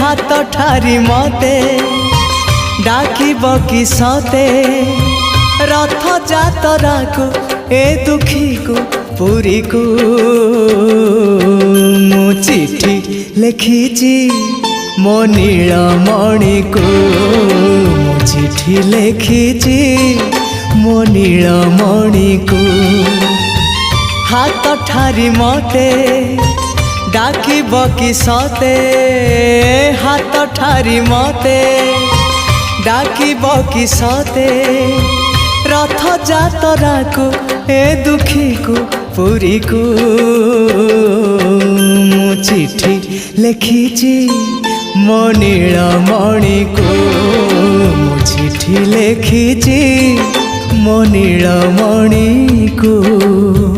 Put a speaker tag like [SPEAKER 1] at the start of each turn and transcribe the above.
[SPEAKER 1] हाथ ठारी मते डाकिब कि सते रथ जातरा को ए दुखी को पुरी को मु चिठी लिखिची मो नीलमणि को मु चिठी लिखिची मो नीलमणि को हाथ ठारी मते डाकिब कि सते हाथ ठारी मते डाकिब कि सते रथ जातरा को ए दुखी को पुरी को मु चिठी लिखिची मो नीलमणि को मु चिठी लिखिची मो नीलमणि को।